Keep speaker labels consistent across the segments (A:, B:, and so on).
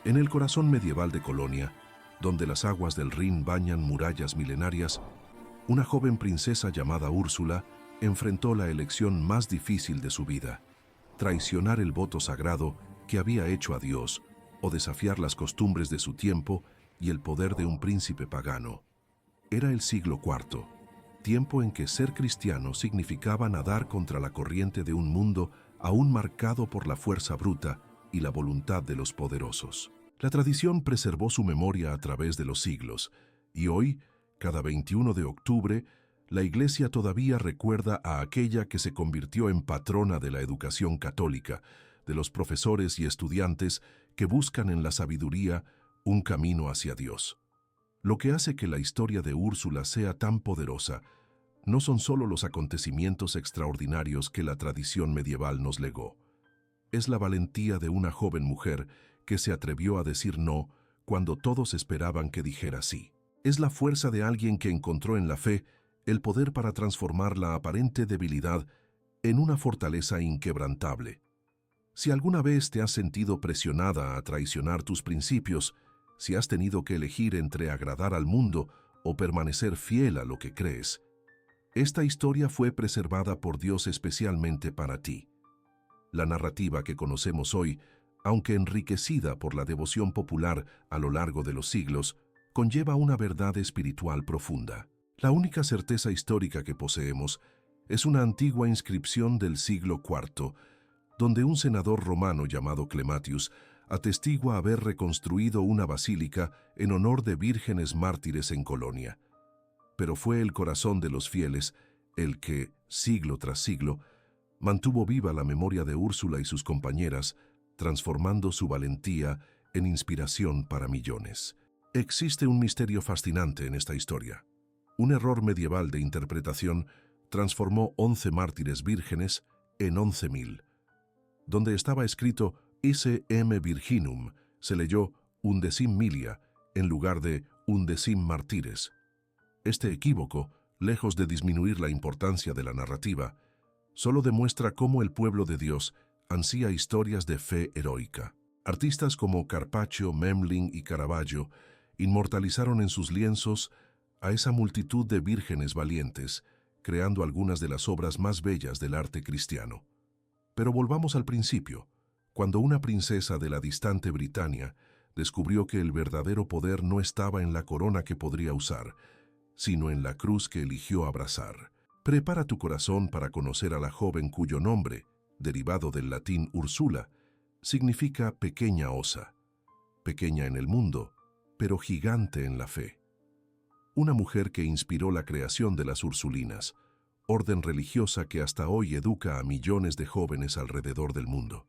A: En el corazón medieval de Colonia, donde las aguas del Rin bañan murallas milenarias, una joven princesa llamada Úrsula enfrentó la elección más difícil de su vida: traicionar el voto sagrado que había hecho a Dios o desafiar las costumbres de su tiempo y el poder de un príncipe pagano. Era el siglo IV, tiempo en que ser cristiano significaba nadar contra la corriente de un mundo aún marcado por la fuerza bruta y la voluntad de los poderosos. La tradición preservó su memoria a través de los siglos, y hoy, cada 21 de octubre, la Iglesia todavía recuerda a aquella que se convirtió en patrona de la educación católica, de los profesores y estudiantes que buscan en la sabiduría un camino hacia Dios. Lo que hace que la historia de Úrsula sea tan poderosa no son solo los acontecimientos extraordinarios que la tradición medieval nos legó. Es la valentía de una joven mujer que se atrevió a decir no cuando todos esperaban que dijera sí. Es la fuerza de alguien que encontró en la fe el poder para transformar la aparente debilidad en una fortaleza inquebrantable. Si alguna vez te has sentido presionada a traicionar tus principios, si has tenido que elegir entre agradar al mundo o permanecer fiel a lo que crees, esta historia fue preservada por Dios especialmente para ti. La narrativa que conocemos hoy, aunque enriquecida por la devoción popular a lo largo de los siglos, conlleva una verdad espiritual profunda. La única certeza histórica que poseemos es una antigua inscripción del siglo IV, donde un senador romano llamado Clematius atestigua haber reconstruido una basílica en honor de vírgenes mártires en Colonia. Pero fue el corazón de los fieles el que, siglo tras siglo, mantuvo viva la memoria de Úrsula y sus compañeras, transformando su valentía en inspiración para millones. Existe un misterio fascinante en esta historia. Un error medieval de interpretación transformó 11 mártires vírgenes en 11.000. Donde estaba escrito Isse M. Virginum, se leyó Undecim Milia en lugar de Undecim Martires. Este equívoco, lejos de disminuir la importancia de la narrativa, solo demuestra cómo el pueblo de Dios ansía historias de fe heroica. Artistas como Carpaccio, Memling y Caravaggio inmortalizaron en sus lienzos a esa multitud de vírgenes valientes, creando algunas de las obras más bellas del arte cristiano. Pero volvamos al principio, cuando una princesa de la distante Britania descubrió que el verdadero poder no estaba en la corona que podría usar, sino en la cruz que eligió abrazar. Prepara tu corazón para conocer a la joven cuyo nombre, derivado del latín Ursula, significa pequeña osa, pequeña en el mundo, pero gigante en la fe. Una mujer que inspiró la creación de las Ursulinas, orden religiosa que hasta hoy educa a millones de jóvenes alrededor del mundo.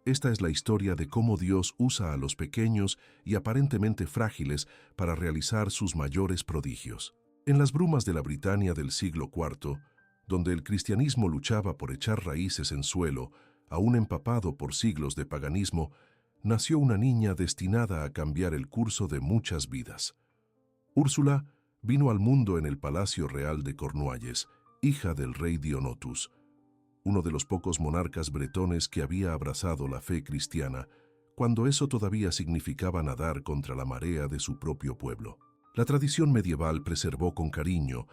A: Esta es la historia de cómo Dios usa a los pequeños y aparentemente frágiles para realizar sus mayores prodigios. En las brumas de la Britania del siglo IV, donde el cristianismo luchaba por echar raíces en suelo, aún empapado por siglos de paganismo, nació una niña destinada a cambiar el curso de muchas vidas. Úrsula vino al mundo en el Palacio Real de Cornualles, hija del rey Dionotus, uno de los pocos monarcas bretones que había abrazado la fe cristiana, cuando eso todavía significaba nadar contra la marea de su propio pueblo. La tradición medieval preservó con cariño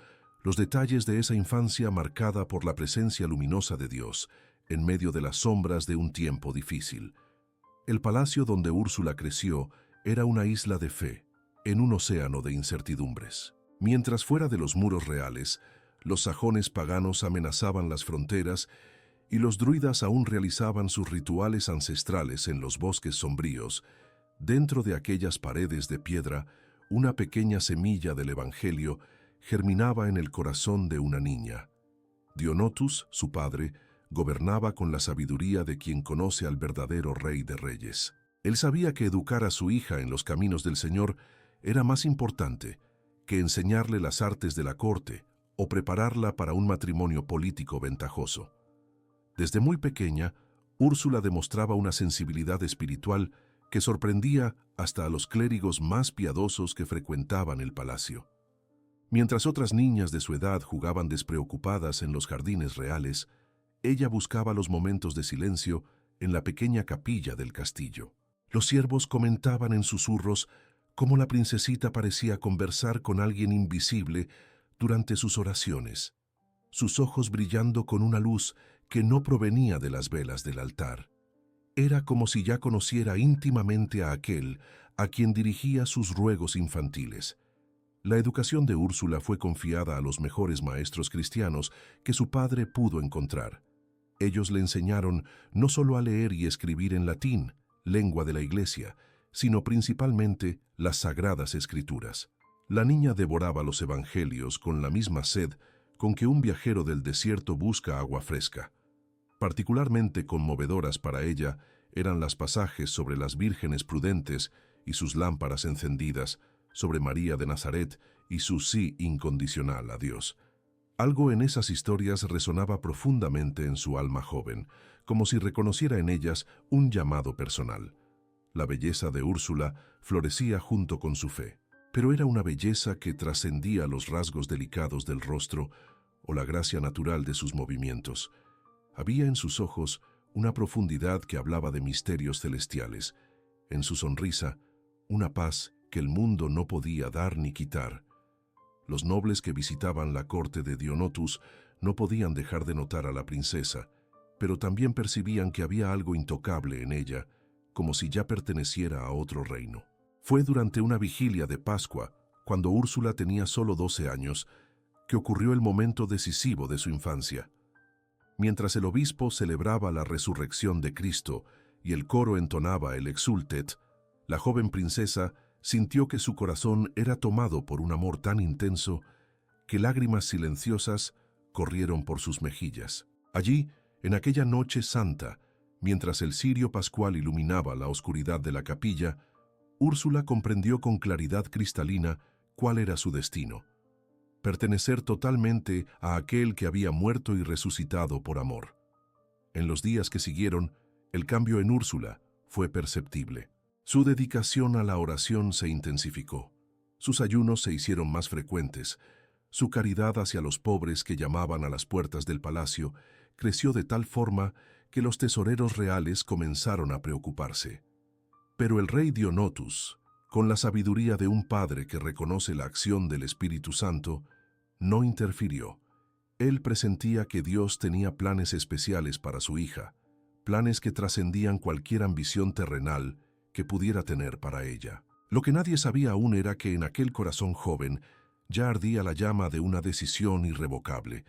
A: los detalles de esa infancia marcada por la presencia luminosa de Dios, en medio de las sombras de un tiempo difícil. El palacio donde Úrsula creció era una isla de fe, en un océano de incertidumbres. Mientras fuera de los muros reales, los sajones paganos amenazaban las fronteras y los druidas aún realizaban sus rituales ancestrales en los bosques sombríos. Dentro de aquellas paredes de piedra, una pequeña semilla del Evangelio germinaba en el corazón de una niña. Dionotus, su padre, gobernaba con la sabiduría de quien conoce al verdadero Rey de Reyes. Él sabía que educar a su hija en los caminos del Señor era más importante que enseñarle las artes de la corte o prepararla para un matrimonio político ventajoso. Desde muy pequeña, Úrsula demostraba una sensibilidad espiritual que sorprendía hasta a los clérigos más piadosos que frecuentaban el palacio. Mientras otras niñas de su edad jugaban despreocupadas en los jardines reales, ella buscaba los momentos de silencio en la pequeña capilla del castillo. Los siervos comentaban en susurros cómo la princesita parecía conversar con alguien invisible durante sus oraciones, sus ojos brillando con una luz que no provenía de las velas del altar. Era como si ya conociera íntimamente a aquel a quien dirigía sus ruegos infantiles. La educación de Úrsula fue confiada a los mejores maestros cristianos que su padre pudo encontrar. Ellos le enseñaron no solo a leer y escribir en latín, lengua de la Iglesia, sino principalmente las Sagradas Escrituras. La niña devoraba los evangelios con la misma sed con que un viajero del desierto busca agua fresca. Particularmente conmovedoras para ella eran los pasajes sobre las vírgenes prudentes y sus lámparas encendidas, sobre María de Nazaret y su sí incondicional a Dios. Algo en esas historias resonaba profundamente en su alma joven, como si reconociera en ellas un llamado personal. La belleza de Úrsula florecía junto con su fe, pero era una belleza que trascendía los rasgos delicados del rostro o la gracia natural de sus movimientos. Había en sus ojos una profundidad que hablaba de misterios celestiales, en su sonrisa una paz que el mundo no podía dar ni quitar. Los nobles que visitaban la corte de Dionotus no podían dejar de notar a la princesa, pero también percibían que había algo intocable en ella, como si ya perteneciera a otro reino. Fue durante una vigilia de Pascua, cuando Úrsula tenía solo 12 años, que ocurrió el momento decisivo de su infancia. Mientras el obispo celebraba la resurrección de Cristo y el coro entonaba el Exultet, la joven princesa sintió que su corazón era tomado por un amor tan intenso que lágrimas silenciosas corrieron por sus mejillas. Allí, en aquella noche santa, mientras el cirio pascual iluminaba la oscuridad de la capilla, Úrsula comprendió con claridad cristalina cuál era su destino: pertenecer totalmente a aquel que había muerto y resucitado por amor. En los días que siguieron, el cambio en Úrsula fue perceptible. Su dedicación a la oración se intensificó, sus ayunos se hicieron más frecuentes, su caridad hacia los pobres que llamaban a las puertas del palacio creció de tal forma que los tesoreros reales comenzaron a preocuparse. Pero el rey Dionotus, con la sabiduría de un padre que reconoce la acción del Espíritu Santo, no interfirió. Él presentía que Dios tenía planes especiales para su hija, planes que trascendían cualquier ambición terrenal que pudiera tener para ella. Lo que nadie sabía aún era que en aquel corazón joven ya ardía la llama de una decisión irrevocable.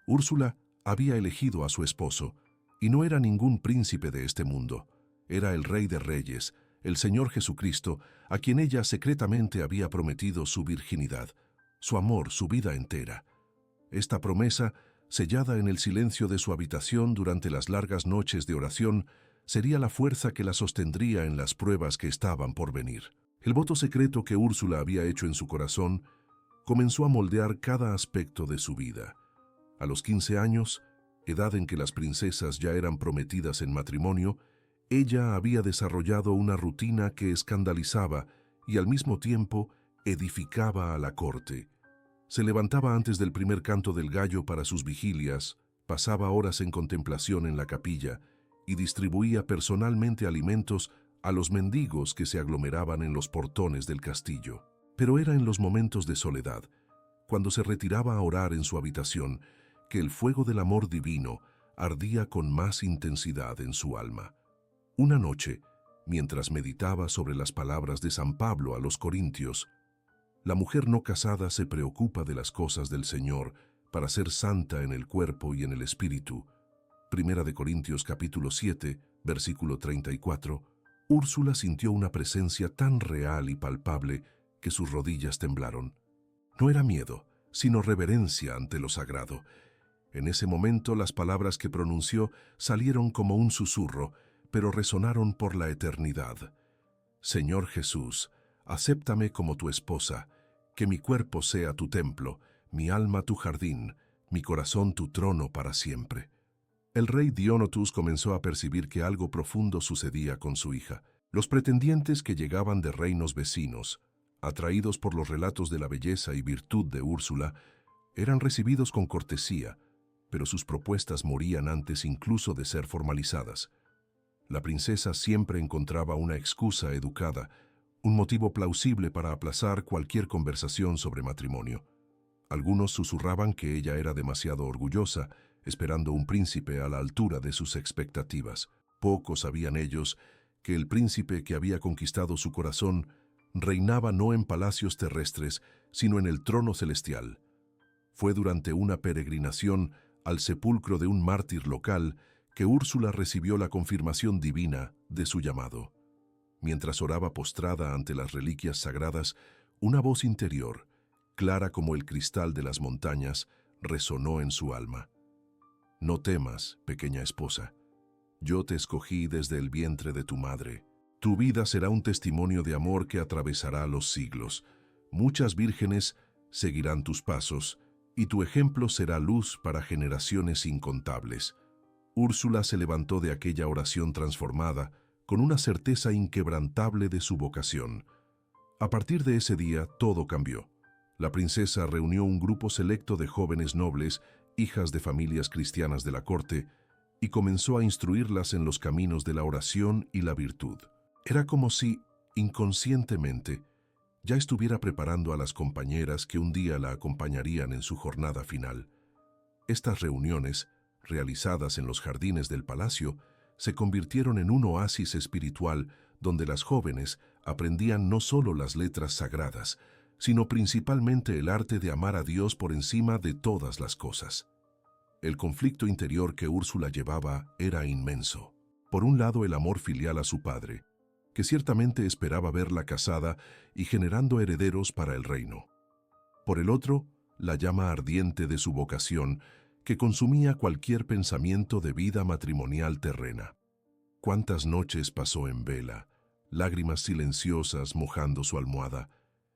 A: Úrsula había elegido a su esposo, y no era ningún príncipe de este mundo. Era el Rey de Reyes, el Señor Jesucristo, a quien ella secretamente había prometido su virginidad, su amor, su vida entera. Esta promesa, sellada en el silencio de su habitación durante las largas noches de oración, sería la fuerza que la sostendría en las pruebas que estaban por venir. El voto secreto que Úrsula había hecho en su corazón comenzó a moldear cada aspecto de su vida. A los 15 años, edad en que las princesas ya eran prometidas en matrimonio, ella había desarrollado una rutina que escandalizaba y al mismo tiempo edificaba a la corte. Se levantaba antes del primer canto del gallo para sus vigilias, pasaba horas en contemplación en la capilla y distribuía personalmente alimentos a los mendigos que se aglomeraban en los portones del castillo. Pero era en los momentos de soledad, cuando se retiraba a orar en su habitación, que el fuego del amor divino ardía con más intensidad en su alma. Una noche, mientras meditaba sobre las palabras de San Pablo a los Corintios, la mujer no casada se preocupa de las cosas del Señor para ser santa en el cuerpo y en el espíritu. Primera de Corintios capítulo 7, versículo 34, Úrsula sintió una presencia tan real y palpable que sus rodillas temblaron. No era miedo, sino reverencia ante lo sagrado. En ese momento las palabras que pronunció salieron como un susurro, pero resonaron por la eternidad. Señor Jesús, acéptame como tu esposa, que mi cuerpo sea tu templo, mi alma tu jardín, mi corazón tu trono para siempre. El rey Dionotus comenzó a percibir que algo profundo sucedía con su hija. Los pretendientes que llegaban de reinos vecinos, atraídos por los relatos de la belleza y virtud de Úrsula, eran recibidos con cortesía, pero sus propuestas morían antes incluso de ser formalizadas. La princesa siempre encontraba una excusa educada, un motivo plausible para aplazar cualquier conversación sobre matrimonio. Algunos susurraban que ella era demasiado orgullosa, esperando un príncipe a la altura de sus expectativas. Pocos sabían ellos que el príncipe que había conquistado su corazón reinaba no en palacios terrestres, sino en el trono celestial. Fue durante una peregrinación al sepulcro de un mártir local que Úrsula recibió la confirmación divina de su llamado. Mientras oraba postrada ante las reliquias sagradas, una voz interior, clara como el cristal de las montañas, resonó en su alma. No temas, pequeña esposa. Yo te escogí desde el vientre de tu madre. Tu vida será un testimonio de amor que atravesará los siglos. Muchas vírgenes seguirán tus pasos, y tu ejemplo será luz para generaciones incontables. Úrsula se levantó de aquella oración transformada, con una certeza inquebrantable de su vocación. A partir de ese día, todo cambió. La princesa reunió un grupo selecto de jóvenes nobles, hijas de familias cristianas de la corte, y comenzó a instruirlas en los caminos de la oración y la virtud. Era como si, inconscientemente, ya estuviera preparando a las compañeras que un día la acompañarían en su jornada final. Estas reuniones, realizadas en los jardines del palacio, se convirtieron en un oasis espiritual donde las jóvenes aprendían no solo las letras sagradas, sino principalmente el arte de amar a Dios por encima de todas las cosas. El conflicto interior que Úrsula llevaba era inmenso. Por un lado, el amor filial a su padre, que ciertamente esperaba verla casada y generando herederos para el reino. Por el otro, la llama ardiente de su vocación, que consumía cualquier pensamiento de vida matrimonial terrena. Cuántas noches pasó en vela, lágrimas silenciosas mojando su almohada,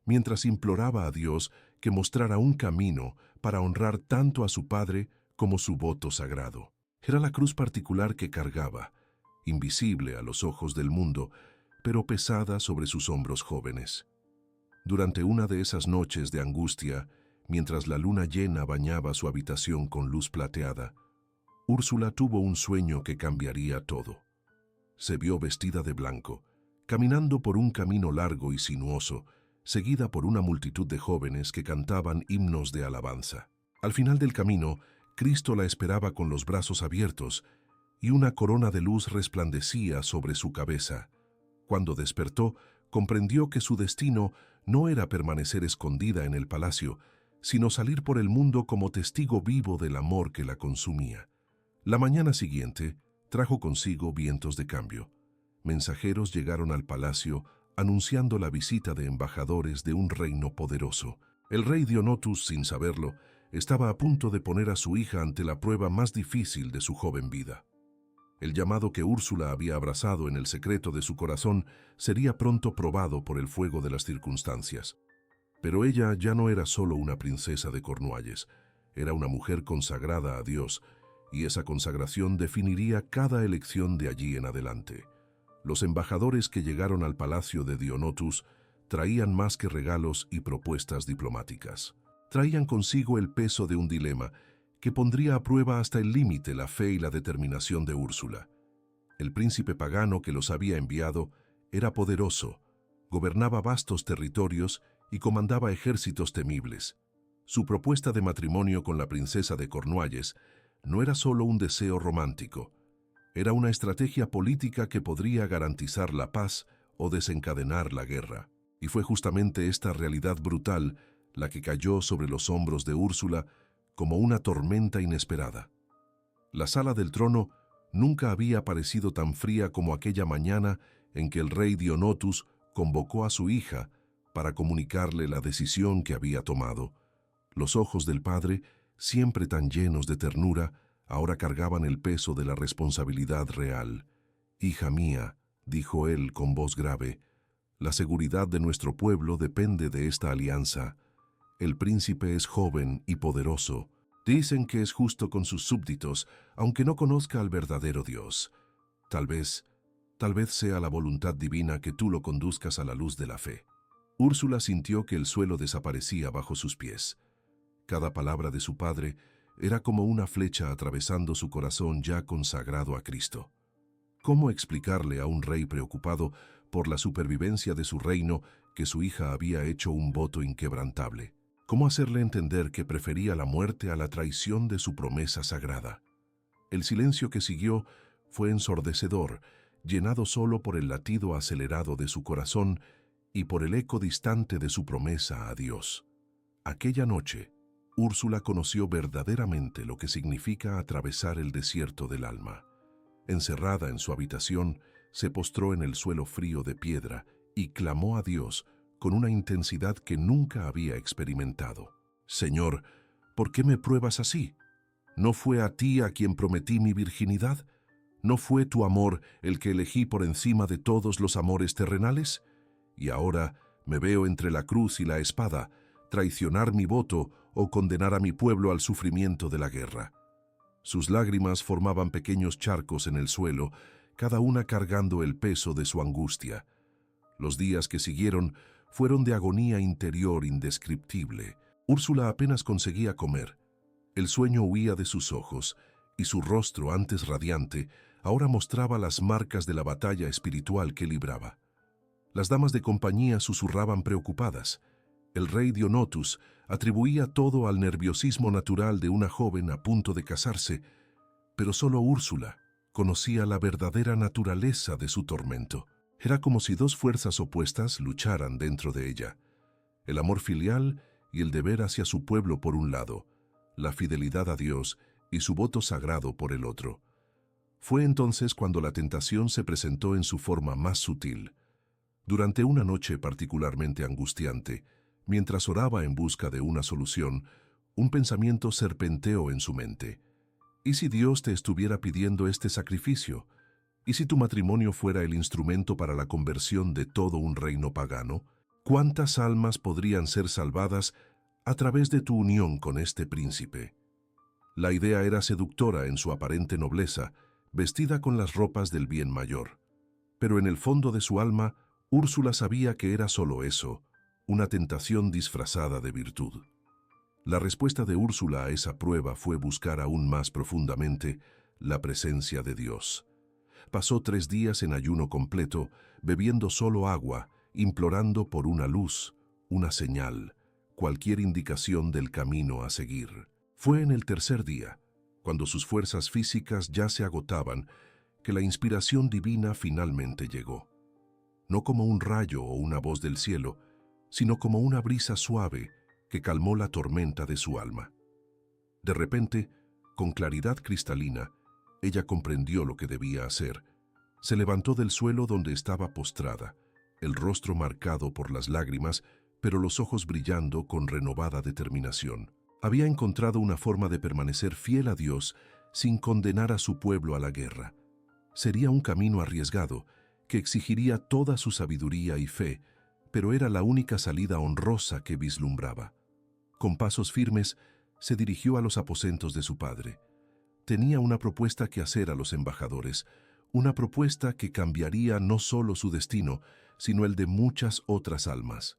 A: mientras imploraba a Dios que mostrara un camino para honrar tanto a su padre como su voto sagrado. Era la cruz particular que cargaba, invisible a los ojos del mundo, pero pesada sobre sus hombros jóvenes. Durante una de esas noches de angustia, mientras la luna llena bañaba su habitación con luz plateada, Úrsula tuvo un sueño que cambiaría todo. Se vio vestida de blanco, caminando por un camino largo y sinuoso, seguida por una multitud de jóvenes que cantaban himnos de alabanza. Al final del camino, Cristo la esperaba con los brazos abiertos y una corona de luz resplandecía sobre su cabeza. Cuando despertó, comprendió que su destino no era permanecer escondida en el palacio, sino salir por el mundo como testigo vivo del amor que la consumía. La mañana siguiente trajo consigo vientos de cambio. Mensajeros llegaron al palacio anunciando la visita de embajadores de un reino poderoso. El rey Dionotus, sin saberlo, estaba a punto de poner a su hija ante la prueba más difícil de su joven vida. El llamado que Úrsula había abrazado en el secreto de su corazón sería pronto probado por el fuego de las circunstancias. Pero ella ya no era solo una princesa de Cornualles, era una mujer consagrada a Dios, y esa consagración definiría cada elección de allí en adelante. Los embajadores que llegaron al palacio de Dionotus traían más que regalos y propuestas diplomáticas. Traían consigo el peso de un dilema que pondría a prueba hasta el límite la fe y la determinación de Úrsula. El príncipe pagano que los había enviado era poderoso, gobernaba vastos territorios y comandaba ejércitos temibles. Su propuesta de matrimonio con la princesa de Cornualles no era solo un deseo romántico, era una estrategia política que podría garantizar la paz o desencadenar la guerra. Y fue justamente esta realidad brutal la que cayó sobre los hombros de Úrsula como una tormenta inesperada. La sala del trono nunca había parecido tan fría como aquella mañana en que el rey Dionotus convocó a su hija para comunicarle la decisión que había tomado. Los ojos del padre, siempre tan llenos de ternura, ahora cargaban el peso de la responsabilidad real. «Hija mía», dijo él con voz grave, «la seguridad de nuestro pueblo depende de esta alianza. El príncipe es joven y poderoso. Dicen que es justo con sus súbditos, aunque no conozca al verdadero Dios. Tal vez sea la voluntad divina que tú lo conduzcas a la luz de la fe». Úrsula sintió que el suelo desaparecía bajo sus pies. Cada palabra de su padre era como una flecha atravesando su corazón ya consagrado a Cristo. ¿Cómo explicarle a un rey preocupado por la supervivencia de su reino que su hija había hecho un voto inquebrantable? ¿Cómo hacerle entender que prefería la muerte a la traición de su promesa sagrada? El silencio que siguió fue ensordecedor, llenado solo por el latido acelerado de su corazón y por el eco distante de su promesa a Dios. Aquella noche, Úrsula conoció verdaderamente lo que significa atravesar el desierto del alma. Encerrada en su habitación, se postró en el suelo frío de piedra y clamó a Dios con una intensidad que nunca había experimentado. «Señor, ¿por qué me pruebas así? ¿No fue a ti a quien prometí mi virginidad? ¿No fue tu amor el que elegí por encima de todos los amores terrenales? Y ahora me veo entre la cruz y la espada, traicionar mi voto o condenar a mi pueblo al sufrimiento de la guerra». Sus lágrimas formaban pequeños charcos en el suelo, cada una cargando el peso de su angustia. Los días que siguieron fueron de agonía interior indescriptible. Úrsula apenas conseguía comer. El sueño huía de sus ojos, y su rostro, antes radiante, ahora mostraba las marcas de la batalla espiritual que libraba. Las damas de compañía susurraban preocupadas. El rey Dionotus atribuía todo al nerviosismo natural de una joven a punto de casarse, pero solo Úrsula conocía la verdadera naturaleza de su tormento. Era como si dos fuerzas opuestas lucharan dentro de ella: el amor filial y el deber hacia su pueblo por un lado, la fidelidad a Dios y su voto sagrado por el otro. Fue entonces cuando la tentación se presentó en su forma más sutil. Durante una noche particularmente angustiante, mientras oraba en busca de una solución, un pensamiento serpenteó en su mente. ¿Y si Dios te estuviera pidiendo este sacrificio? ¿Y si tu matrimonio fuera el instrumento para la conversión de todo un reino pagano? ¿Cuántas almas podrían ser salvadas a través de tu unión con este príncipe? La idea era seductora en su aparente nobleza, vestida con las ropas del bien mayor. Pero en el fondo de su alma, Úrsula sabía que era solo eso, una tentación disfrazada de virtud. La respuesta de Úrsula a esa prueba fue buscar aún más profundamente la presencia de Dios. Pasó 3 días en ayuno completo, bebiendo solo agua, implorando por una luz, una señal, cualquier indicación del camino a seguir. Fue en el tercer día, cuando sus fuerzas físicas ya se agotaban, que la inspiración divina finalmente llegó. No como un rayo o una voz del cielo, sino como una brisa suave que calmó la tormenta de su alma. De repente, con claridad cristalina, ella comprendió lo que debía hacer. Se levantó del suelo donde estaba postrada, el rostro marcado por las lágrimas, pero los ojos brillando con renovada determinación. Había encontrado una forma de permanecer fiel a Dios sin condenar a su pueblo a la guerra. Sería un camino arriesgado, que exigiría toda su sabiduría y fe, pero era la única salida honrosa que vislumbraba. Con pasos firmes, se dirigió a los aposentos de su padre. Tenía una propuesta que hacer a los embajadores, una propuesta que cambiaría no solo su destino, sino el de muchas otras almas.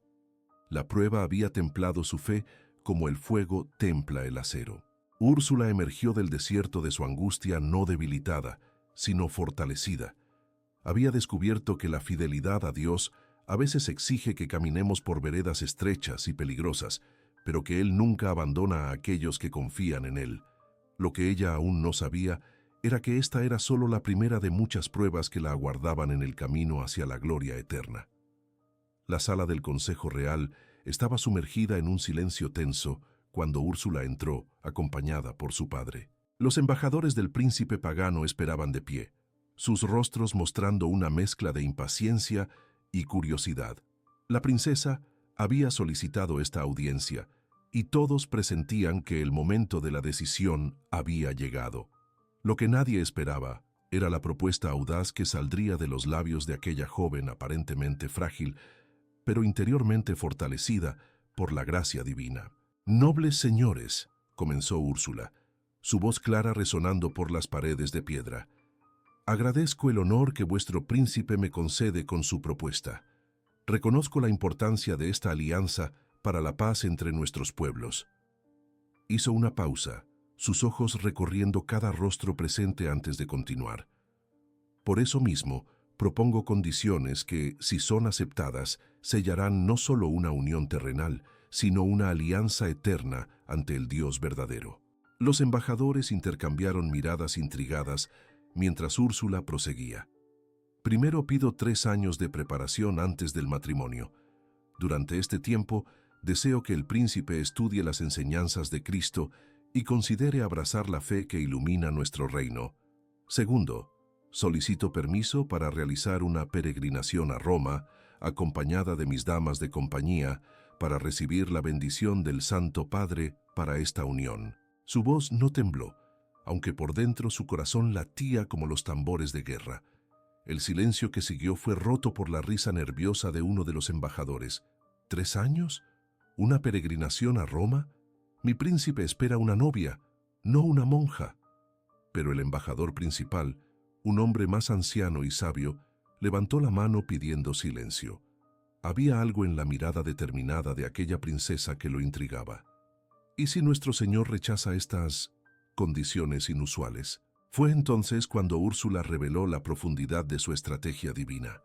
A: La prueba había templado su fe como el fuego templa el acero. Úrsula emergió del desierto de su angustia no debilitada, sino fortalecida. Había descubierto que la fidelidad a Dios a veces exige que caminemos por veredas estrechas y peligrosas, pero que Él nunca abandona a aquellos que confían en Él. Lo que ella aún no sabía era que esta era solo la primera de muchas pruebas que la aguardaban en el camino hacia la gloria eterna. La sala del Consejo Real estaba sumergida en un silencio tenso cuando Úrsula entró, acompañada por su padre. Los embajadores del príncipe pagano esperaban de pie, sus rostros mostrando una mezcla de impaciencia y curiosidad. La princesa había solicitado esta audiencia, y todos presentían que el momento de la decisión había llegado. Lo que nadie esperaba era la propuesta audaz que saldría de los labios de aquella joven aparentemente frágil, pero interiormente fortalecida por la gracia divina. «Nobles señores», comenzó Úrsula, su voz clara resonando por las paredes de piedra, «agradezco el honor que vuestro príncipe me concede con su propuesta. Reconozco la importancia de esta alianza para la paz entre nuestros pueblos». Hizo una pausa, sus ojos recorriendo cada rostro presente antes de continuar. Por eso mismo, propongo condiciones que, si son aceptadas, sellarán no solo una unión terrenal, sino una alianza eterna ante el Dios verdadero. Los embajadores intercambiaron miradas intrigadas mientras Úrsula proseguía. Primero pido 3 años de preparación antes del matrimonio. Durante este tiempo, deseo que el príncipe estudie las enseñanzas de Cristo y considere abrazar la fe que ilumina nuestro reino. Segundo, solicito permiso para realizar una peregrinación a Roma, acompañada de mis damas de compañía, para recibir la bendición del Santo Padre para esta unión. Su voz no tembló, aunque por dentro su corazón latía como los tambores de guerra. El silencio que siguió fue roto por la risa nerviosa de uno de los embajadores. ¿3 años? ¿Una peregrinación a Roma? Mi príncipe espera una novia, no una monja. Pero el embajador principal, un hombre más anciano y sabio, levantó la mano pidiendo silencio. Había algo en la mirada determinada de aquella princesa que lo intrigaba. ¿Y si nuestro Señor rechaza estas condiciones inusuales? Fue entonces cuando Úrsula reveló la profundidad de su estrategia divina.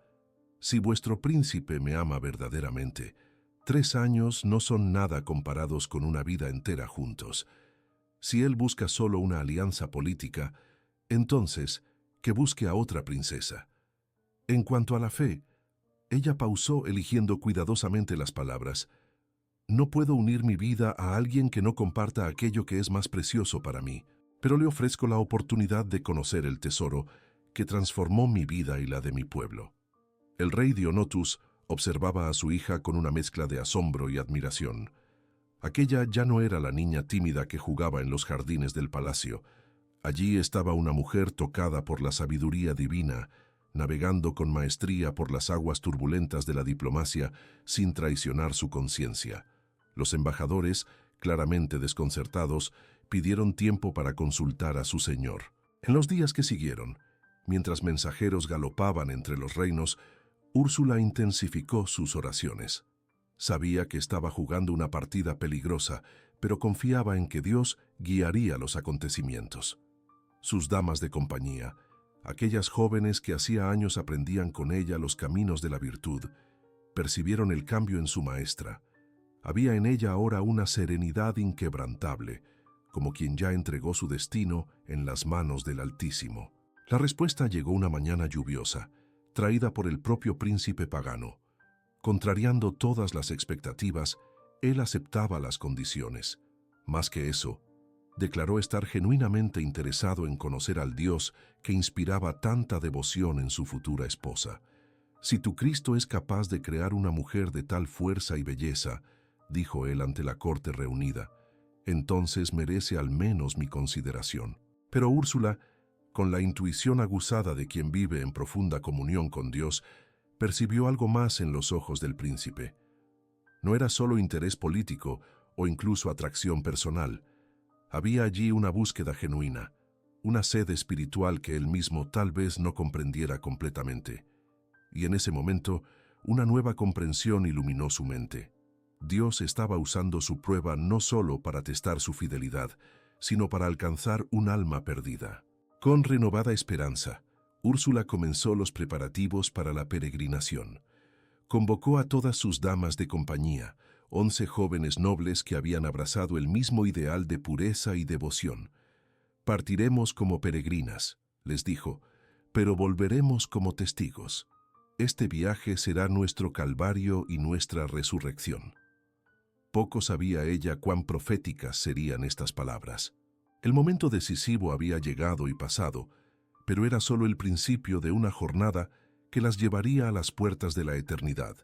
A: Si vuestro príncipe me ama verdaderamente, 3 años no son nada comparados con una vida entera juntos. Si él busca solo una alianza política, entonces que busque a otra princesa. En cuanto a la fe, ella pausó eligiendo cuidadosamente las palabras. No puedo unir mi vida a alguien que no comparta aquello que es más precioso para mí, pero le ofrezco la oportunidad de conocer el tesoro que transformó mi vida y la de mi pueblo. El rey Dionotus observaba a su hija con una mezcla de asombro y admiración. Aquella ya no era la niña tímida que jugaba en los jardines del palacio. Allí estaba una mujer tocada por la sabiduría divina, navegando con maestría por las aguas turbulentas de la diplomacia sin traicionar su conciencia. Los embajadores, claramente desconcertados, pidieron tiempo para consultar a su señor. En los días que siguieron, mientras mensajeros galopaban entre los reinos, Úrsula intensificó sus oraciones. Sabía que estaba jugando una partida peligrosa, pero confiaba en que Dios guiaría los acontecimientos. Sus damas de compañía, aquellas jóvenes que hacía años aprendían con ella los caminos de la virtud, percibieron el cambio en su maestra. Había en ella ahora una serenidad inquebrantable, como quien ya entregó su destino en las manos del Altísimo. La respuesta llegó una mañana lluviosa, traída por el propio príncipe pagano. Contrariando todas las expectativas, él aceptaba las condiciones. Más que eso, declaró estar genuinamente interesado en conocer al Dios que inspiraba tanta devoción en su futura esposa. Si tu Cristo es capaz de crear una mujer de tal fuerza y belleza, dijo él ante la corte reunida, entonces merece al menos mi consideración. Pero Úrsula, con la intuición aguzada de quien vive en profunda comunión con Dios, percibió algo más en los ojos del príncipe. No era solo interés político o incluso atracción personal. Había allí una búsqueda genuina, una sed espiritual que él mismo tal vez no comprendiera completamente. Y en ese momento, una nueva comprensión iluminó su mente. Dios estaba usando su prueba no solo para testar su fidelidad, sino para alcanzar un alma perdida. Con renovada esperanza, Úrsula comenzó los preparativos para la peregrinación. Convocó a todas sus damas de compañía, 11 jóvenes nobles que habían abrazado el mismo ideal de pureza y devoción. «Partiremos como peregrinas», les dijo, «pero volveremos como testigos. Este viaje será nuestro calvario y nuestra resurrección». Poco sabía ella cuán proféticas serían estas palabras. El momento decisivo había llegado y pasado, pero era solo el principio de una jornada que las llevaría a las puertas de la eternidad.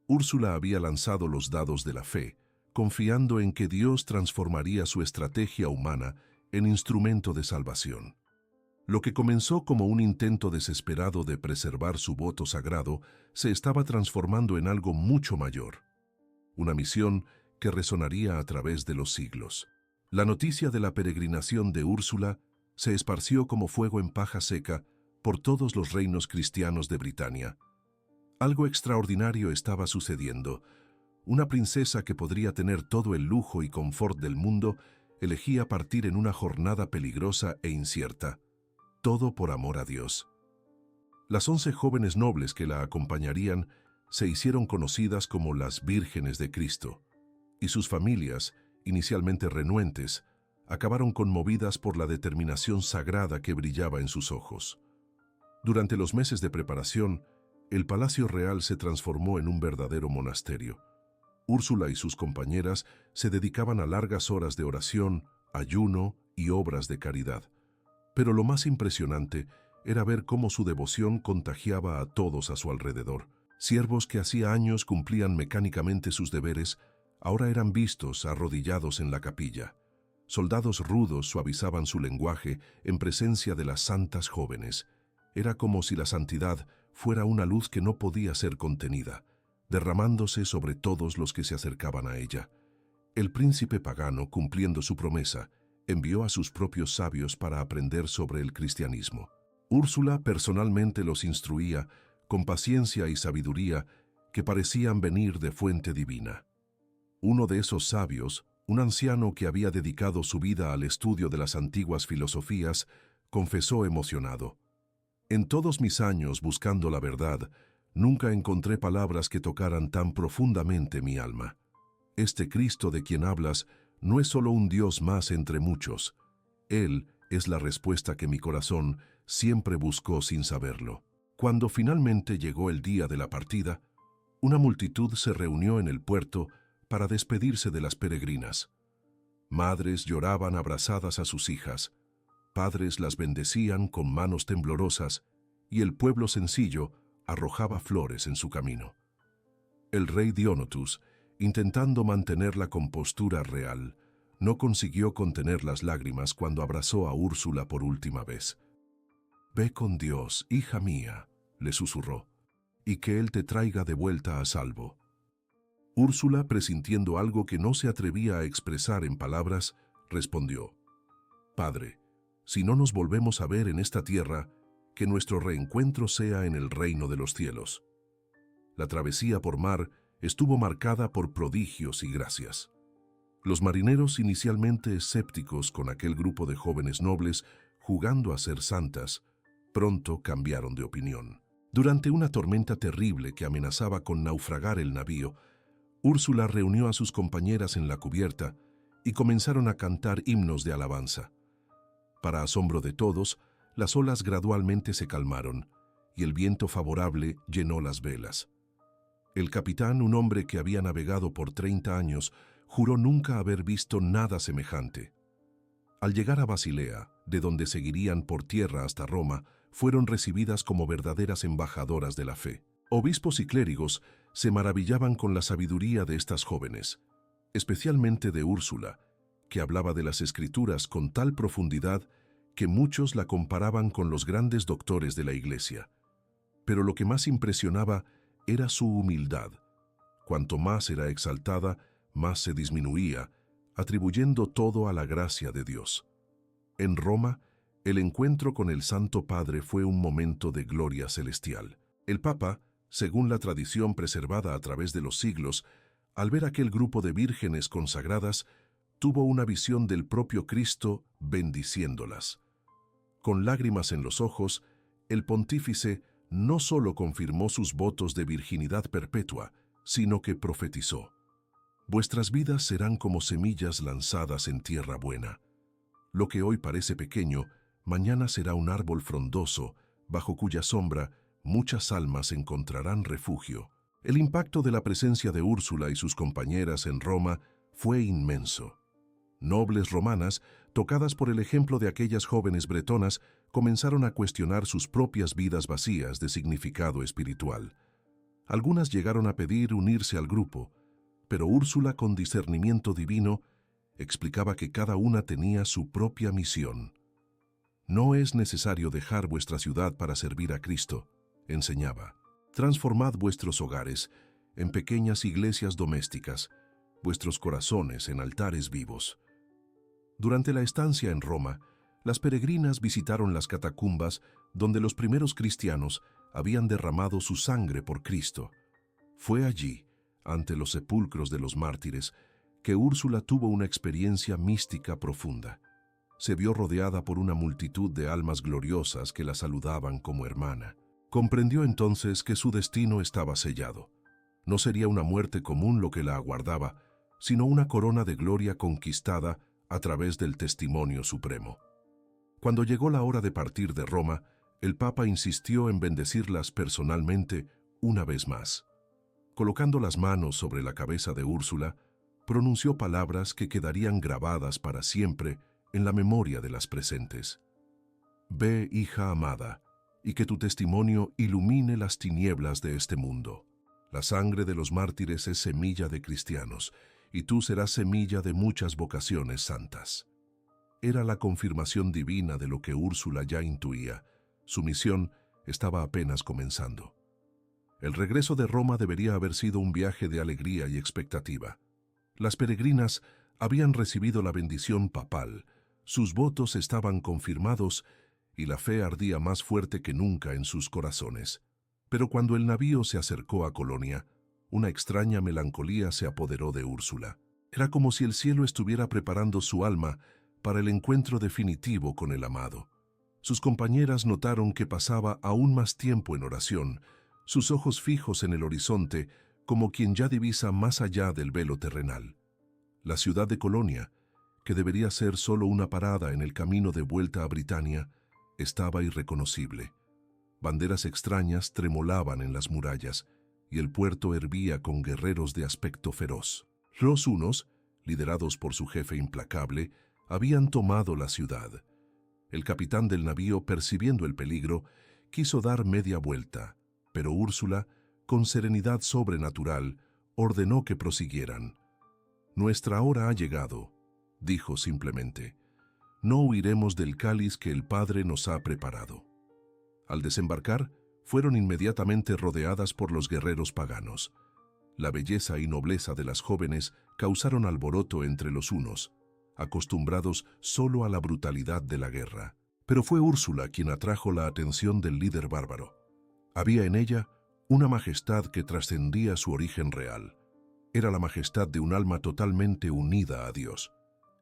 A: Úrsula había lanzado los dados de la fe, confiando en que Dios transformaría su estrategia humana en instrumento de salvación. Lo que comenzó como un intento desesperado de preservar su voto sagrado se estaba transformando en algo mucho mayor. Una misión que resonaría a través de los siglos. La noticia de la peregrinación de Úrsula se esparció como fuego en paja seca por todos los reinos cristianos de Britania. Algo extraordinario estaba sucediendo. Una princesa que podría tener todo el lujo y confort del mundo elegía partir en una jornada peligrosa e incierta. Todo por amor a Dios. Las 11 jóvenes nobles que la acompañarían se hicieron conocidas como las Vírgenes de Cristo, y sus familias, inicialmente renuentes, acabaron conmovidas por la determinación sagrada que brillaba en sus ojos. Durante los meses de preparación, el Palacio Real se transformó en un verdadero monasterio. Úrsula y sus compañeras se dedicaban a largas horas de oración, ayuno y obras de caridad. Pero lo más impresionante era ver cómo su devoción contagiaba a todos a su alrededor. Siervos que hacía años cumplían mecánicamente sus deberes, ahora eran vistos arrodillados en la capilla. Soldados rudos suavizaban su lenguaje en presencia de las santas jóvenes. Era como si la santidad fuera una luz que no podía ser contenida, derramándose sobre todos los que se acercaban a ella. El príncipe pagano, cumpliendo su promesa, envió a sus propios sabios para aprender sobre el cristianismo. Úrsula personalmente los instruía con paciencia y sabiduría que parecían venir de fuente divina. Uno de esos sabios, un anciano que había dedicado su vida al estudio de las antiguas filosofías, confesó emocionado: «En todos mis años buscando la verdad, nunca encontré palabras que tocaran tan profundamente mi alma. Este Cristo de quien hablas no es solo un Dios más entre muchos. Él es la respuesta que mi corazón siempre buscó sin saberlo». Cuando finalmente llegó el día de la partida, una multitud se reunió en el puerto para despedirse de las peregrinas. Madres lloraban abrazadas a sus hijas, padres las bendecían con manos temblorosas y el pueblo sencillo arrojaba flores en su camino. El rey Dionotus, intentando mantener la compostura real, no consiguió contener las lágrimas cuando abrazó a Úrsula por última vez. «Ve con Dios, hija mía», le susurró, «y que Él te traiga de vuelta a salvo». Úrsula, presintiendo algo que no se atrevía a expresar en palabras, respondió: «Padre, si no nos volvemos a ver en esta tierra, que nuestro reencuentro sea en el reino de los cielos». La travesía por mar estuvo marcada por prodigios y gracias. Los marineros, inicialmente escépticos con aquel grupo de jóvenes nobles jugando a ser santas, pronto cambiaron de opinión. Durante una tormenta terrible que amenazaba con naufragar el navío, Úrsula reunió a sus compañeras en la cubierta y comenzaron a cantar himnos de alabanza. Para asombro de todos, las olas gradualmente se calmaron y el viento favorable llenó las velas. El capitán, un hombre que había navegado por 30 años, juró nunca haber visto nada semejante. Al llegar a Basilea, de donde seguirían por tierra hasta Roma, fueron recibidas como verdaderas embajadoras de la fe. Obispos y clérigos se maravillaban con la sabiduría de estas jóvenes, especialmente de Úrsula, que hablaba de las Escrituras con tal profundidad que muchos la comparaban con los grandes doctores de la Iglesia. Pero lo que más impresionaba era su humildad. Cuanto más era exaltada, más se disminuía, atribuyendo todo a la gracia de Dios. En Roma, el encuentro con el Santo Padre fue un momento de gloria celestial. El Papa, según la tradición preservada a través de los siglos, al ver aquel grupo de vírgenes consagradas, tuvo una visión del propio Cristo bendiciéndolas. Con lágrimas en los ojos, el pontífice no solo confirmó sus votos de virginidad perpetua, sino que profetizó: «Vuestras vidas serán como semillas lanzadas en tierra buena. Lo que hoy parece pequeño, mañana será un árbol frondoso, bajo cuya sombra muchas almas encontrarán refugio». El impacto de la presencia de Úrsula y sus compañeras en Roma fue inmenso. Nobles romanas, tocadas por el ejemplo de aquellas jóvenes bretonas, comenzaron a cuestionar sus propias vidas vacías de significado espiritual. Algunas llegaron a pedir unirse al grupo, pero Úrsula, con discernimiento divino, explicaba que cada una tenía su propia misión. «No es necesario dejar vuestra ciudad para servir a Cristo», enseñaba. «Transformad vuestros hogares en pequeñas iglesias domésticas, vuestros corazones en altares vivos». Durante la estancia en Roma, las peregrinas visitaron las catacumbas donde los primeros cristianos habían derramado su sangre por Cristo. Fue allí, ante los sepulcros de los mártires, que Úrsula tuvo una experiencia mística profunda. Se vio rodeada por una multitud de almas gloriosas que la saludaban como hermana. Comprendió entonces que su destino estaba sellado. No sería una muerte común lo que la aguardaba, sino una corona de gloria conquistada a través del testimonio supremo. Cuando llegó la hora de partir de Roma, el Papa insistió en bendecirlas personalmente una vez más. Colocando las manos sobre la cabeza de Úrsula, pronunció palabras que quedarían grabadas para siempre en la memoria de las presentes. Ve, hija amada, y que tu testimonio ilumine las tinieblas de este mundo. La sangre de los mártires es semilla de cristianos, y tú serás semilla de muchas vocaciones santas. Era la confirmación divina de lo que Úrsula ya intuía. Su misión estaba apenas comenzando. El regreso de Roma debería haber sido un viaje de alegría y expectativa. Las peregrinas habían recibido la bendición papal, sus votos estaban confirmados y la fe ardía más fuerte que nunca en sus corazones. Pero cuando el navío se acercó a Colonia, una extraña melancolía se apoderó de Úrsula. Era como si el cielo estuviera preparando su alma para el encuentro definitivo con el amado. Sus compañeras notaron que pasaba aún más tiempo en oración, sus ojos fijos en el horizonte, como quien ya divisa más allá del velo terrenal. La ciudad de Colonia, que debería ser solo una parada en el camino de vuelta a Britania, estaba irreconocible. Banderas extrañas tremolaban en las murallas, y el puerto hervía con guerreros de aspecto feroz. Los hunos, liderados por su jefe implacable, habían tomado la ciudad. El capitán del navío, percibiendo el peligro, quiso dar media vuelta, pero Úrsula, con serenidad sobrenatural, ordenó que prosiguieran. «Nuestra hora ha llegado», dijo simplemente. «No huiremos del cáliz que el Padre nos ha preparado». Al desembarcar, fueron inmediatamente rodeadas por los guerreros paganos. La belleza y nobleza de las jóvenes causaron alboroto entre los hunos, acostumbrados solo a la brutalidad de la guerra. Pero fue Úrsula quien atrajo la atención del líder bárbaro. Había en ella una majestad que trascendía su origen real. Era la majestad de un alma totalmente unida a Dios.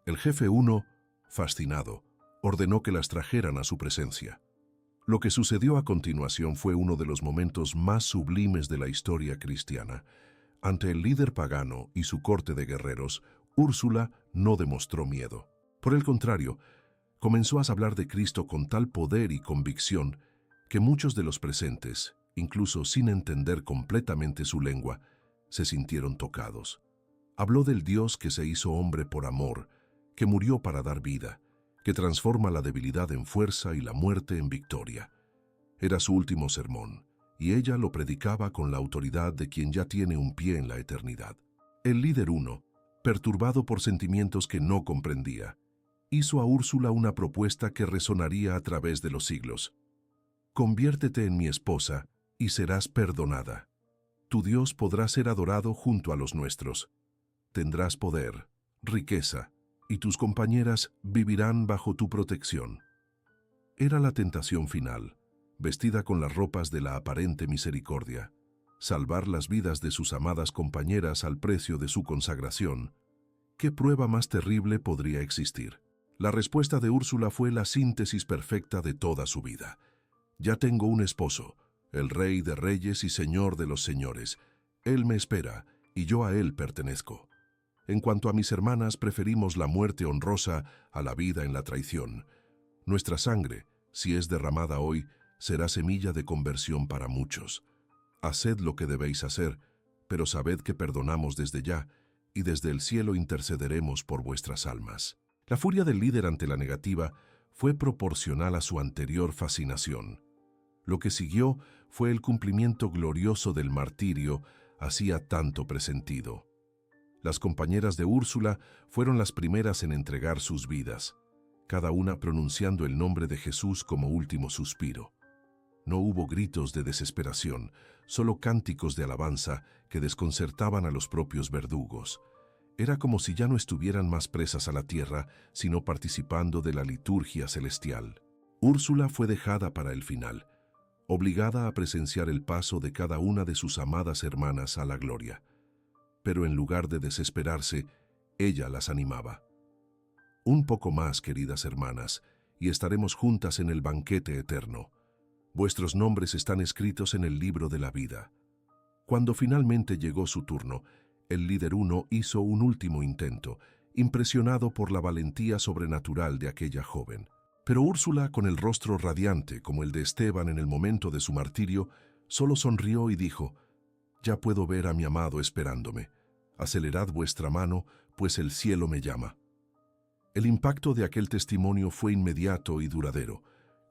A: El jefe huno, fascinado, ordenó que las trajeran a su presencia. Lo que sucedió a continuación fue uno de los momentos más sublimes de la historia cristiana. Ante el líder pagano y su corte de guerreros, Úrsula no demostró miedo. Por el contrario, comenzó a hablar de Cristo con tal poder y convicción que muchos de los presentes, incluso sin entender completamente su lengua, se sintieron tocados. Habló del Dios que se hizo hombre por amor, que murió para dar vida, que transforma la debilidad en fuerza y la muerte en victoria. Era su último sermón, y ella lo predicaba con la autoridad de quien ya tiene un pie en la eternidad. El líder huno, perturbado por sentimientos que no comprendía, hizo a Úrsula una propuesta que resonaría a través de los siglos. «Conviértete en mi esposa y serás perdonada. Tu Dios podrá ser adorado junto a los nuestros. Tendrás poder, riqueza, y tus compañeras vivirán bajo tu protección». Era la tentación final, vestida con las ropas de la aparente misericordia, salvar las vidas de sus amadas compañeras al precio de su consagración. ¿Qué prueba más terrible podría existir? La respuesta de Úrsula fue la síntesis perfecta de toda su vida. «Ya tengo un esposo, el Rey de Reyes y Señor de los Señores. Él me espera, y yo a él pertenezco. En cuanto a mis hermanas, preferimos la muerte honrosa a la vida en la traición. Nuestra sangre, si es derramada hoy, será semilla de conversión para muchos. Haced lo que debéis hacer, pero sabed que perdonamos desde ya, y desde el cielo intercederemos por vuestras almas». La furia del líder ante la negativa fue proporcional a su anterior fascinación. Lo que siguió fue el cumplimiento glorioso del martirio hacía tanto presentido. Las compañeras de Úrsula fueron las primeras en entregar sus vidas, cada una pronunciando el nombre de Jesús como último suspiro. No hubo gritos de desesperación, solo cánticos de alabanza que desconcertaban a los propios verdugos. Era como si ya no estuvieran más presas a la tierra, sino participando de la liturgia celestial. Úrsula fue dejada para el final, obligada a presenciar el paso de cada una de sus amadas hermanas a la gloria. Pero en lugar de desesperarse, ella las animaba. «Un poco más, queridas hermanas, y estaremos juntas en el banquete eterno. Vuestros nombres están escritos en el libro de la vida. Cuando finalmente llegó su turno, el líder uno hizo un último intento, impresionado por la valentía sobrenatural de aquella joven. Pero Úrsula, con el rostro radiante como el de Esteban en el momento de su martirio, solo sonrió y dijo: «Ya puedo ver a mi amado esperándome. Acelerad vuestra mano, pues el cielo me llama». El impacto de aquel testimonio fue inmediato y duradero.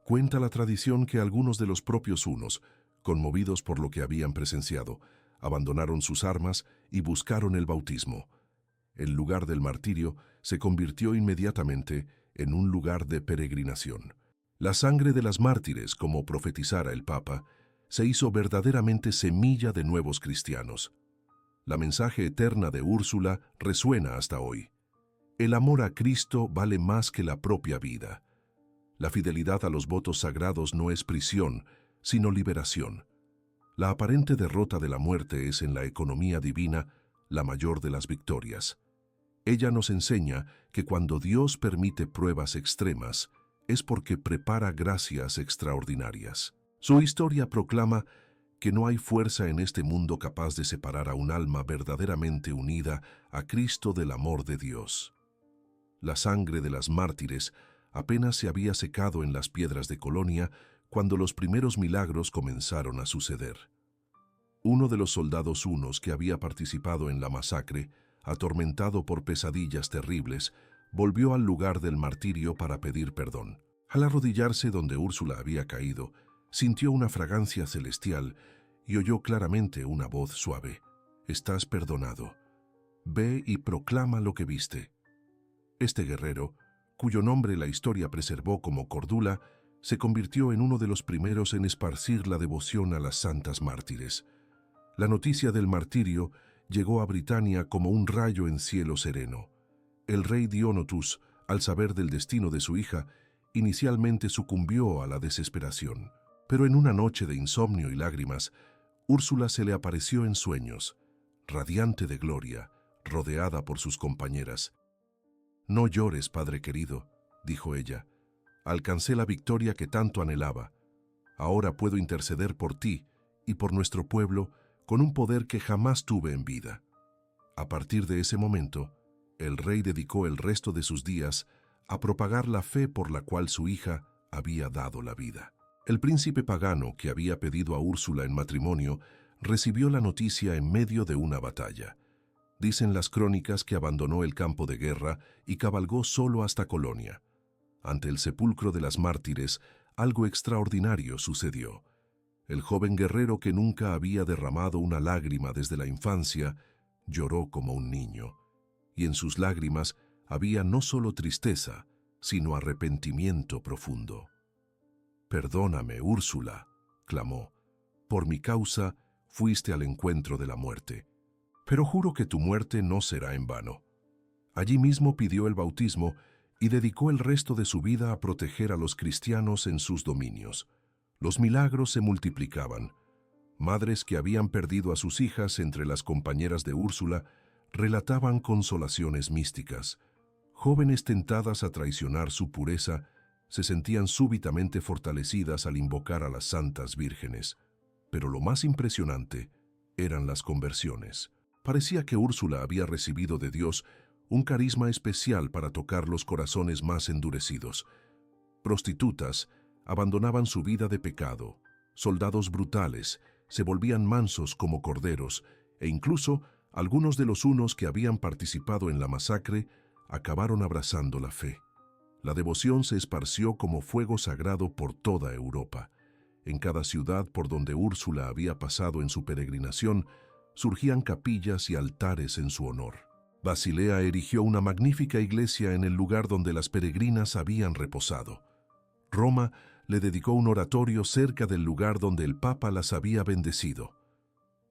A: Cuenta la tradición que algunos de los propios hunos, conmovidos por lo que habían presenciado, abandonaron sus armas y buscaron el bautismo. El lugar del martirio se convirtió inmediatamente en un lugar de peregrinación. La sangre de las mártires, como profetizara el Papa, se hizo verdaderamente semilla de nuevos cristianos. La mensaje eterna de Úrsula resuena hasta hoy. El amor a Cristo vale más que la propia vida. La fidelidad a los votos sagrados no es prisión, sino liberación. La aparente derrota de la muerte es en la economía divina la mayor de las victorias. Ella nos enseña que cuando Dios permite pruebas extremas, es porque prepara gracias extraordinarias. Su historia proclama que no hay fuerza en este mundo capaz de separar a un alma verdaderamente unida a Cristo del amor de Dios. La sangre de las mártires apenas se había secado en las piedras de Colonia cuando los primeros milagros comenzaron a suceder. Uno de los soldados hunos que había participado en la masacre, atormentado por pesadillas terribles, volvió al lugar del martirio para pedir perdón. Al arrodillarse donde Úrsula había caído, sintió una fragancia celestial y oyó claramente una voz suave: «Estás perdonado. Ve y proclama lo que viste». Este guerrero, cuyo nombre la historia preservó como Cordula, se convirtió en uno de los primeros en esparcir la devoción a las santas mártires. La noticia del martirio llegó a Britania como un rayo en cielo sereno. El rey Dionotus, al saber del destino de su hija, inicialmente sucumbió a la desesperación. Pero en una noche de insomnio y lágrimas, Úrsula se le apareció en sueños, radiante de gloria, rodeada por sus compañeras. «No llores, padre querido», dijo ella. «Alcancé la victoria que tanto anhelaba. Ahora puedo interceder por ti y por nuestro pueblo con un poder que jamás tuve en vida». A partir de ese momento, el rey dedicó el resto de sus días a propagar la fe por la cual su hija había dado la vida. El príncipe pagano que había pedido a Úrsula en matrimonio recibió la noticia en medio de una batalla. Dicen las crónicas que abandonó el campo de guerra y cabalgó solo hasta Colonia. Ante el sepulcro de las mártires, algo extraordinario sucedió. El joven guerrero, que nunca había derramado una lágrima desde la infancia, lloró como un niño, y en sus lágrimas había no solo tristeza, sino arrepentimiento profundo. «Perdóname, Úrsula», clamó. «Por mi causa fuiste al encuentro de la muerte. Pero juro que tu muerte no será en vano». Allí mismo pidió el bautismo y dedicó el resto de su vida a proteger a los cristianos en sus dominios. Los milagros se multiplicaban. Madres que habían perdido a sus hijas entre las compañeras de Úrsula relataban consolaciones místicas. Jóvenes tentadas a traicionar su pureza se sentían súbitamente fortalecidas al invocar a las santas vírgenes. Pero lo más impresionante eran las conversiones. Parecía que Úrsula había recibido de Dios un carisma especial para tocar los corazones más endurecidos. Prostitutas abandonaban su vida de pecado, soldados brutales se volvían mansos como corderos, e incluso algunos de los hunos que habían participado en la masacre acabaron abrazando la fe. La devoción se esparció como fuego sagrado por toda Europa. En cada ciudad por donde Úrsula había pasado en su peregrinación, surgían capillas y altares en su honor. Basilea erigió una magnífica iglesia en el lugar donde las peregrinas habían reposado. Roma le dedicó un oratorio cerca del lugar donde el Papa las había bendecido.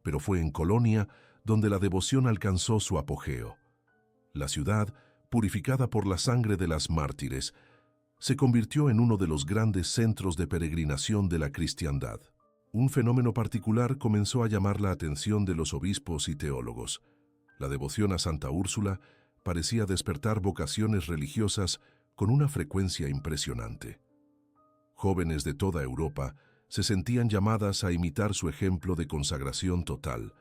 A: Pero fue en Colonia donde la devoción alcanzó su apogeo. La ciudad, purificada por la sangre de las mártires, se convirtió en uno de los grandes centros de peregrinación de la cristiandad. Un fenómeno particular comenzó a llamar la atención de los obispos y teólogos. La devoción a Santa Úrsula parecía despertar vocaciones religiosas con una frecuencia impresionante. Jóvenes de toda Europa se sentían llamadas a imitar su ejemplo de consagración total.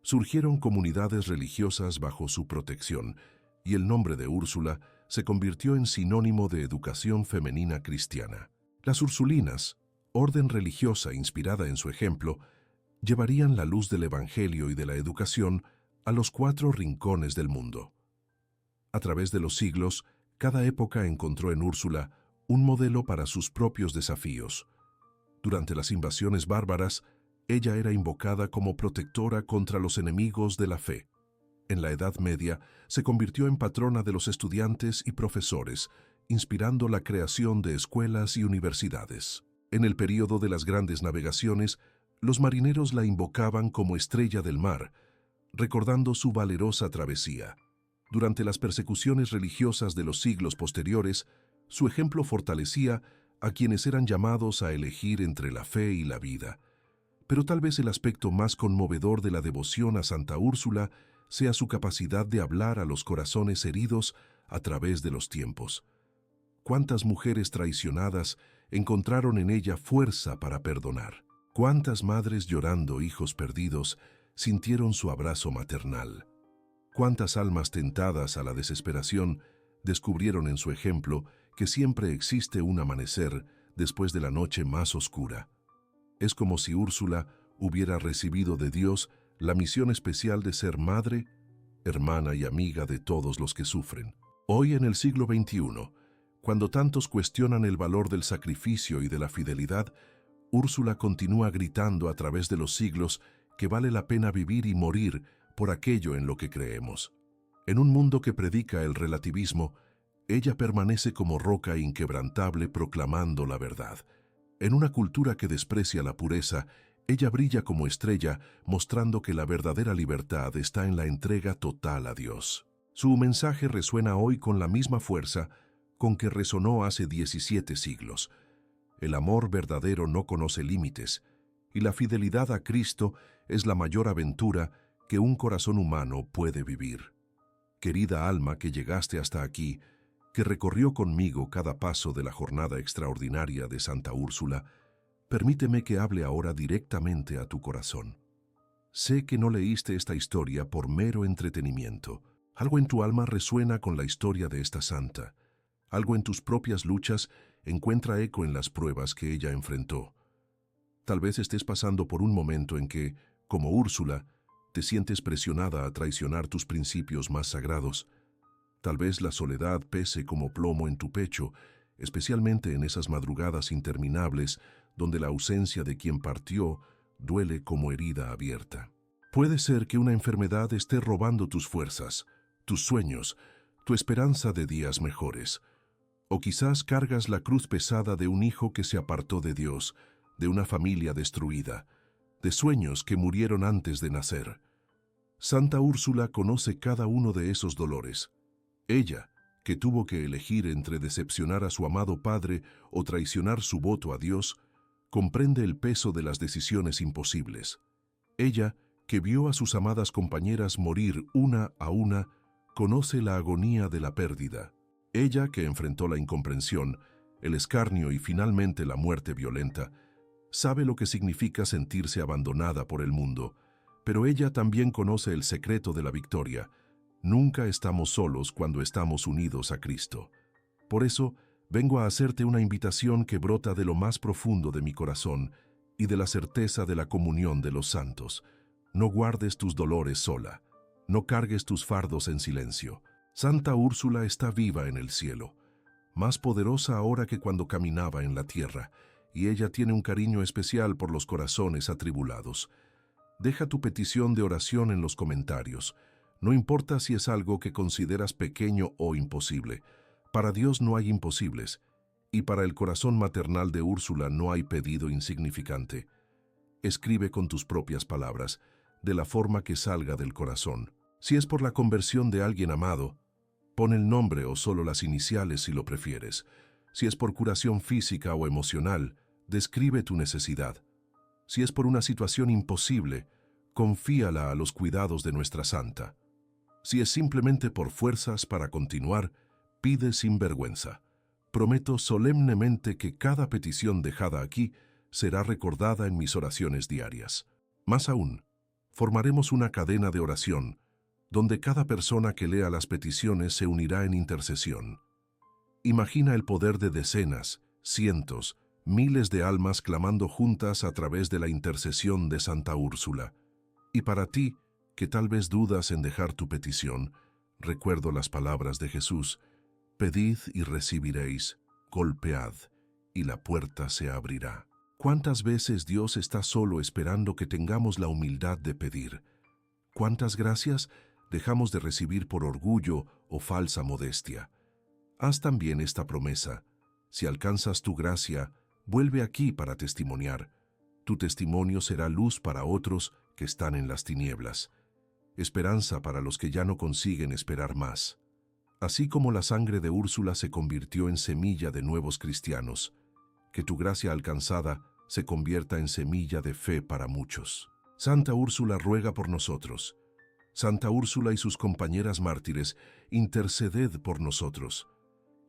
A: Surgieron comunidades religiosas bajo su protección, y el nombre de Úrsula se convirtió en sinónimo de educación femenina cristiana. Las Ursulinas, orden religiosa inspirada en su ejemplo, llevarían la luz del Evangelio y de la educación a los 4 rincones del mundo. A través de los siglos, cada época encontró en Úrsula un modelo para sus propios desafíos. Durante las invasiones bárbaras, ella era invocada como protectora contra los enemigos de la fe. En la Edad Media, se convirtió en patrona de los estudiantes y profesores, inspirando la creación de escuelas y universidades. En el período de las grandes navegaciones, los marineros la invocaban como estrella del mar, recordando su valerosa travesía. Durante las persecuciones religiosas de los siglos posteriores, su ejemplo fortalecía a quienes eran llamados a elegir entre la fe y la vida. Pero tal vez el aspecto más conmovedor de la devoción a Santa Úrsula sea su capacidad de hablar a los corazones heridos a través de los tiempos. ¿Cuántas mujeres traicionadas encontraron en ella fuerza para perdonar? ¿Cuántas madres llorando hijos perdidos sintieron su abrazo maternal? ¿Cuántas almas tentadas a la desesperación descubrieron en su ejemplo que siempre existe un amanecer después de la noche más oscura? Es como si Úrsula hubiera recibido de Dios la misión especial de ser madre, hermana y amiga de todos los que sufren. Hoy en el siglo XXI, cuando tantos cuestionan el valor del sacrificio y de la fidelidad, Úrsula continúa gritando a través de los siglos que vale la pena vivir y morir por aquello en lo que creemos. En un mundo que predica el relativismo, ella permanece como roca inquebrantable proclamando la verdad. En una cultura que desprecia la pureza, ella brilla como estrella, mostrando que la verdadera libertad está en la entrega total a Dios. Su mensaje resuena hoy con la misma fuerza con que resonó hace 17 siglos. El amor verdadero no conoce límites, y la fidelidad a Cristo es la mayor aventura que un corazón humano puede vivir. Querida alma que llegaste hasta aquí, que recorrió conmigo cada paso de la jornada extraordinaria de Santa Úrsula, permíteme que hable ahora directamente a tu corazón. Sé que no leíste esta historia por mero entretenimiento. Algo en tu alma resuena con la historia de esta santa. Algo en tus propias luchas encuentra eco en las pruebas que ella enfrentó. Tal vez estés pasando por un momento en que, como Úrsula, te sientes presionada a traicionar tus principios más sagrados. Tal vez la soledad pese como plomo en tu pecho, especialmente en esas madrugadas interminables donde la ausencia de quien partió duele como herida abierta. Puede ser que una enfermedad esté robando tus fuerzas, tus sueños, tu esperanza de días mejores. O quizás cargas la cruz pesada de un hijo que se apartó de Dios, de una familia destruida, de sueños que murieron antes de nacer. Santa Úrsula conoce cada uno de esos dolores. Ella, que tuvo que elegir entre decepcionar a su amado Padre o traicionar su voto a Dios, comprende el peso de las decisiones imposibles. Ella, que vio a sus amadas compañeras morir una a una, conoce la agonía de la pérdida. Ella, que enfrentó la incomprensión, el escarnio y finalmente la muerte violenta, sabe lo que significa sentirse abandonada por el mundo, pero ella también conoce el secreto de la victoria. Nunca estamos solos cuando estamos unidos a Cristo. Por eso, vengo a hacerte una invitación que brota de lo más profundo de mi corazón y de la certeza de la comunión de los santos. No guardes tus dolores sola. No cargues tus fardos en silencio. Santa Úrsula está viva en el cielo, más poderosa ahora que cuando caminaba en la tierra, y ella tiene un cariño especial por los corazones atribulados. Deja tu petición de oración en los comentarios. No importa si es algo que consideras pequeño o imposible. Para Dios no hay imposibles, y para el corazón maternal de Úrsula no hay pedido insignificante. Escribe con tus propias palabras, de la forma que salga del corazón. Si es por la conversión de alguien amado, pon el nombre o solo las iniciales si lo prefieres. Si es por curación física o emocional, describe tu necesidad. Si es por una situación imposible, confíala a los cuidados de nuestra santa. Si es simplemente por fuerzas para continuar, pide sin vergüenza. Prometo solemnemente que cada petición dejada aquí será recordada en mis oraciones diarias. Más aún, formaremos una cadena de oración, donde cada persona que lea las peticiones se unirá en intercesión. Imagina el poder de decenas, cientos, miles de almas clamando juntas a través de la intercesión de Santa Úrsula. Y para ti, que tal vez dudas en dejar tu petición, recuerdo las palabras de Jesús: pedid y recibiréis, golpead, y la puerta se abrirá. ¿Cuántas veces Dios está solo esperando que tengamos la humildad de pedir? ¿Cuántas gracias dejamos de recibir por orgullo o falsa modestia? Haz también esta promesa: si alcanzas tu gracia, vuelve aquí para testimoniar. Tu testimonio será luz para otros que están en las tinieblas, esperanza para los que ya no consiguen esperar más. Así como la sangre de Úrsula se convirtió en semilla de nuevos cristianos, que tu gracia alcanzada se convierta en semilla de fe para muchos. Santa Úrsula ruega por nosotros. Santa Úrsula y sus compañeras mártires, interceded por nosotros.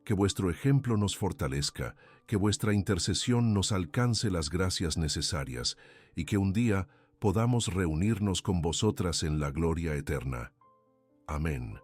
A: Que vuestro ejemplo nos fortalezca, que vuestra intercesión nos alcance las gracias necesarias y que un día podamos reunirnos con vosotras en la gloria eterna. Amén.